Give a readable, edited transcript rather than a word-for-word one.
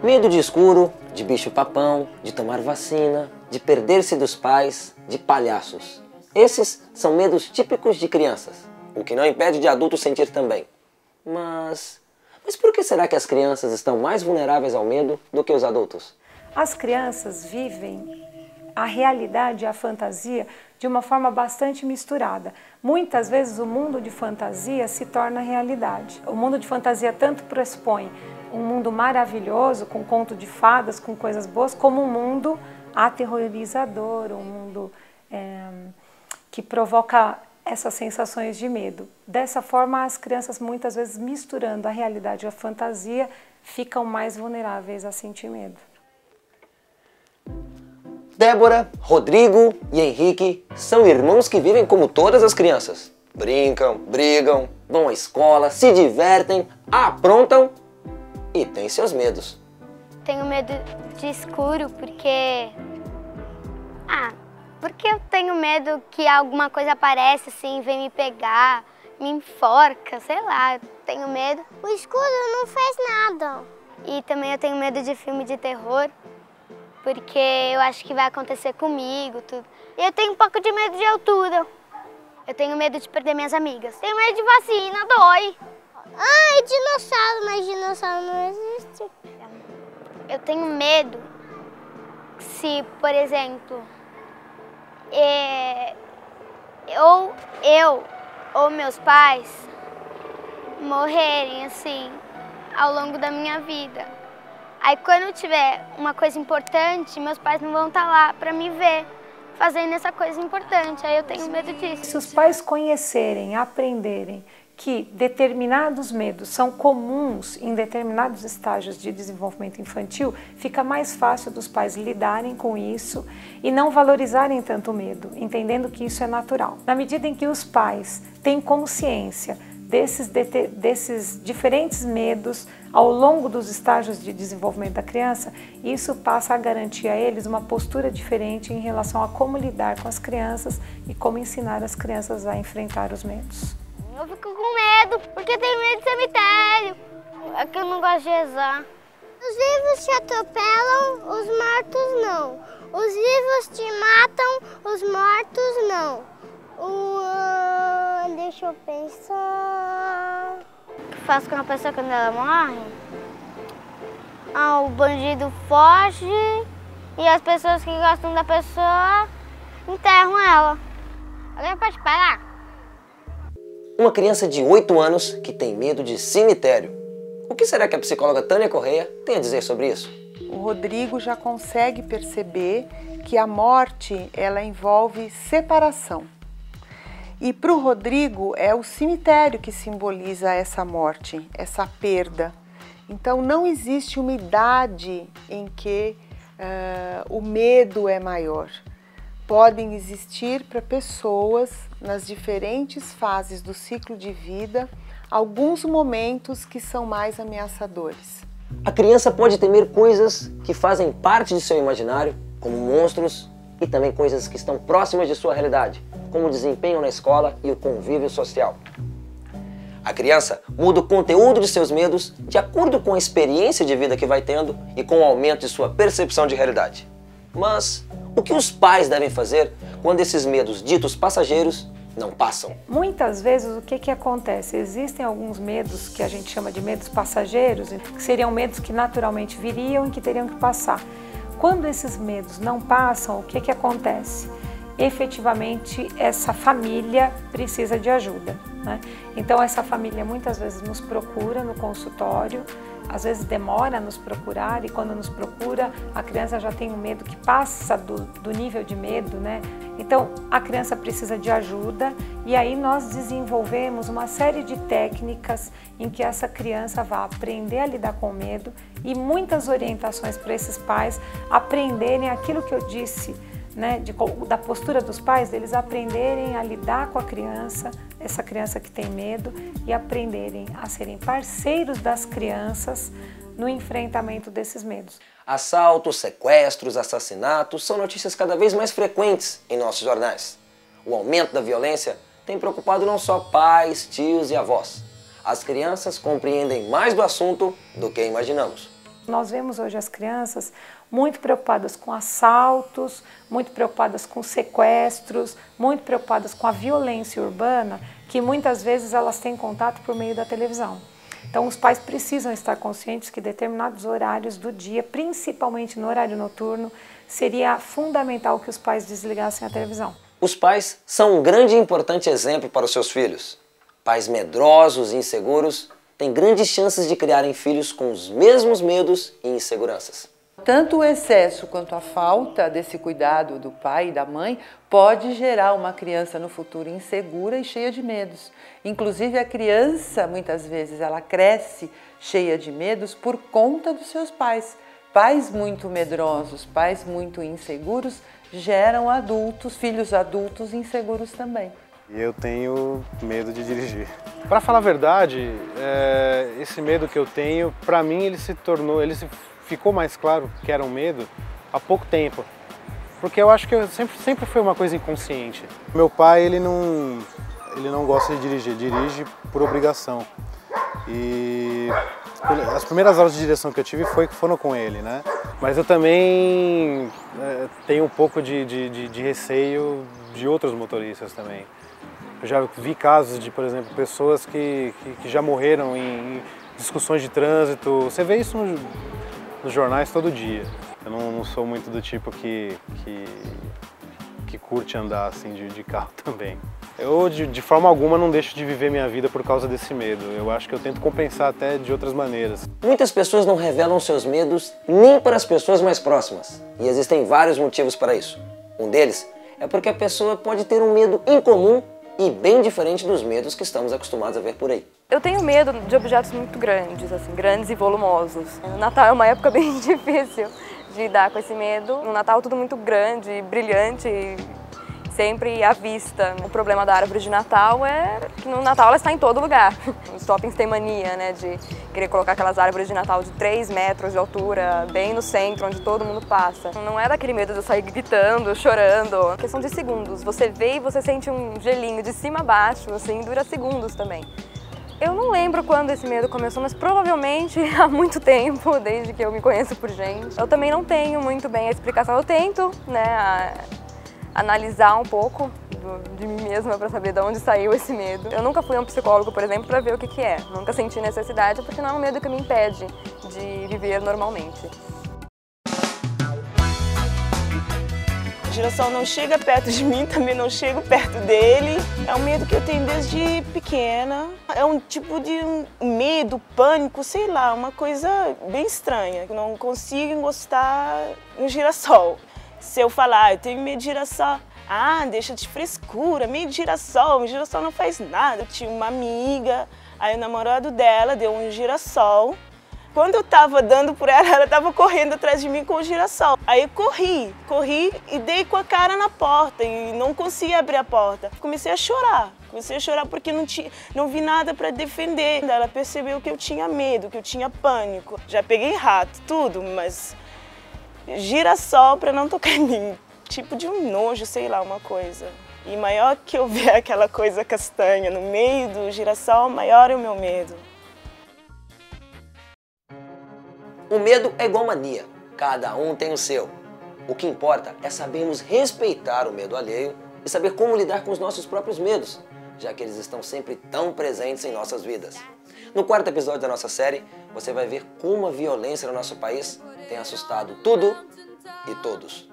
Medo de escuro, de bicho-papão, de tomar vacina, de perder-se dos pais, de palhaços. Esses são medos típicos de crianças, o que não impede de adultos sentir também. Mas por que será que as crianças estão mais vulneráveis ao medo do que os adultos? As crianças vivem a realidade e a fantasia de uma forma bastante misturada. Muitas vezes o mundo de fantasia se torna realidade. O mundo de fantasia tanto pressupõe um mundo maravilhoso, com conto de fadas, com coisas boas, como um mundo aterrorizador, um mundo que provoca essas sensações de medo. Dessa forma, as crianças, muitas vezes, misturando a realidade e a fantasia, ficam mais vulneráveis a sentir medo. Débora, Rodrigo e Henrique são irmãos que vivem como todas as crianças. Brincam, brigam, vão à escola, se divertem, aprontam e têm seus medos. Tenho medo de escuro porque eu tenho medo que alguma coisa apareça assim, vem me pegar, me enforca, sei lá, eu tenho medo. O escuro não fez nada. E também eu tenho medo de filme de terror, porque eu acho que vai acontecer comigo, tudo. E eu tenho um pouco de medo de altura. Eu tenho medo de perder minhas amigas. Tenho medo de vacina, dói. Ah, é dinossauro, mas dinossauro não existe. Eu tenho medo se, por exemplo, eu ou meus pais morrerem assim ao longo da minha vida. Aí quando eu tiver uma coisa importante, meus pais não vão estar lá para me ver fazendo essa coisa importante. Aí eu tenho medo disso. Se os pais conhecerem, aprenderem que determinados medos são comuns em determinados estágios de desenvolvimento infantil, fica mais fácil dos pais lidarem com isso e não valorizarem tanto o medo, entendendo que isso é natural. Na medida em que os pais têm consciência desses diferentes medos ao longo dos estágios de desenvolvimento da criança, isso passa a garantir a eles uma postura diferente em relação a como lidar com as crianças e como ensinar as crianças a enfrentar os medos. Eu fico com medo, porque tenho medo de cemitério. É que eu não gosto de rezar. Os vivos te atropelam, os mortos não. Os vivos te matam, os mortos não. Deixa eu pensar. O que faço com a pessoa quando ela morre? O bandido foge e as pessoas que gostam da pessoa enterram ela. Alguém pode parar? Uma criança de 8 anos que tem medo de cemitério. O que será que a psicóloga Tânia Correia tem a dizer sobre isso? O Rodrigo já consegue perceber que a morte, ela envolve separação. E para o Rodrigo é o cemitério que simboliza essa morte, essa perda. Então não existe uma idade em que o medo é maior. Podem existir para pessoas nas diferentes fases do ciclo de vida alguns momentos que são mais ameaçadores. A criança pode temer coisas que fazem parte de seu imaginário, como monstros, e também coisas que estão próximas de sua realidade, como o desempenho na escola e o convívio social. A criança muda o conteúdo de seus medos de acordo com a experiência de vida que vai tendo e com o aumento de sua percepção de realidade. Mas o que os pais devem fazer quando esses medos ditos passageiros não passam? Muitas vezes o que acontece? Existem alguns medos que a gente chama de medos passageiros, que seriam medos que naturalmente viriam e que teriam que passar. Quando esses medos não passam, o que acontece? Efetivamente essa família precisa de ajuda, né? Então essa família muitas vezes nos procura no consultório, às vezes demora a nos procurar e quando nos procura a criança já tem um medo que passa do nível de medo, né? Então a criança precisa de ajuda e aí nós desenvolvemos uma série de técnicas em que essa criança vai aprender a lidar com o medo e muitas orientações para esses pais aprenderem aquilo que eu disse, né, da postura dos pais, deles aprenderem a lidar com a criança, essa criança que tem medo, e aprenderem a serem parceiros das crianças no enfrentamento desses medos. Assaltos, sequestros, assassinatos são notícias cada vez mais frequentes em nossos jornais. O aumento da violência tem preocupado não só pais, tios e avós. As crianças compreendem mais do assunto do que imaginamos. Nós vemos hoje as crianças muito preocupadas com assaltos, muito preocupadas com sequestros, muito preocupadas com a violência urbana, que muitas vezes elas têm contato por meio da televisão. Então os pais precisam estar conscientes que determinados horários do dia, principalmente no horário noturno, seria fundamental que os pais desligassem a televisão. Os pais são um grande e importante exemplo para os seus filhos. Pais medrosos e inseguros têm grandes chances de criarem filhos com os mesmos medos e inseguranças. Tanto o excesso quanto a falta desse cuidado do pai e da mãe pode gerar uma criança no futuro insegura e cheia de medos. Inclusive a criança, muitas vezes, ela cresce cheia de medos por conta dos seus pais. Pais muito medrosos, pais muito inseguros geram adultos, filhos adultos inseguros também. Eu tenho medo de dirigir. Para falar a verdade, esse medo que eu tenho, para mim ele ficou mais claro que era um medo há pouco tempo. Porque eu acho que sempre foi uma coisa inconsciente. Meu pai, ele não gosta de dirigir, dirige por obrigação. E as primeiras aulas de direção que eu tive foram com ele, né? Mas eu também tenho um pouco de receio de outros motoristas também. Eu já vi casos de, por exemplo, pessoas que já morreram em discussões de trânsito. Você vê isso nos jornais todo dia. Eu não sou muito do tipo que curte andar assim de carro também. Eu, de forma alguma, não deixo de viver minha vida por causa desse medo. Eu acho que eu tento compensar até de outras maneiras. Muitas pessoas não revelam seus medos nem para as pessoas mais próximas. E existem vários motivos para isso. Um deles é porque a pessoa pode ter um medo incomum e bem diferente dos medos que estamos acostumados a ver por aí. Eu tenho medo de objetos muito grandes, assim, grandes e volumosos. O Natal é uma época bem difícil de lidar com esse medo. No Natal tudo muito grande, brilhante, sempre à vista. O problema da árvore de Natal é que no Natal ela está em todo lugar. Os shoppings têm mania, né, de querer colocar aquelas árvores de Natal de 3 metros de altura, bem no centro, onde todo mundo passa. Não é daquele medo de eu sair gritando, chorando. É questão de segundos. Você vê e você sente um gelinho de cima a baixo, assim, dura segundos também. Eu não lembro quando esse medo começou, mas provavelmente há muito tempo, desde que eu me conheço por gente. Eu também não tenho muito bem a explicação. Eu tento, né, analisar um pouco de mim mesma para saber de onde saiu esse medo. Eu nunca fui a um psicólogo, por exemplo, para ver o que é. Nunca senti necessidade, porque não é um medo que me impede de viver normalmente. O girassol não chega perto de mim, também não chego perto dele. É um medo que eu tenho desde pequena. É um tipo de medo, pânico, sei lá, uma coisa bem estranha. Eu não consigo encostar no girassol. Se eu falar, eu tenho medo de girassol, deixa de frescura, medo de girassol, o girassol não faz nada. Eu tinha uma amiga, aí o namorado dela deu um girassol. Quando eu tava dando por ela tava correndo atrás de mim com o girassol. Aí eu corri e dei com a cara na porta e não conseguia abrir a porta. Comecei a chorar porque não vi nada para defender. Ela percebeu que eu tinha medo, que eu tinha pânico. Já peguei rato, tudo, mas girassol para não tocar em mim. Tipo de um nojo, sei lá, uma coisa. E maior que eu ver aquela coisa castanha no meio do girassol, maior é o meu medo. O medo é igual mania, cada um tem o seu. O que importa é sabermos respeitar o medo alheio e saber como lidar com os nossos próprios medos, já que eles estão sempre tão presentes em nossas vidas. No 4º episódio da nossa série, você vai ver como a violência no nosso país tem assustado tudo e todos.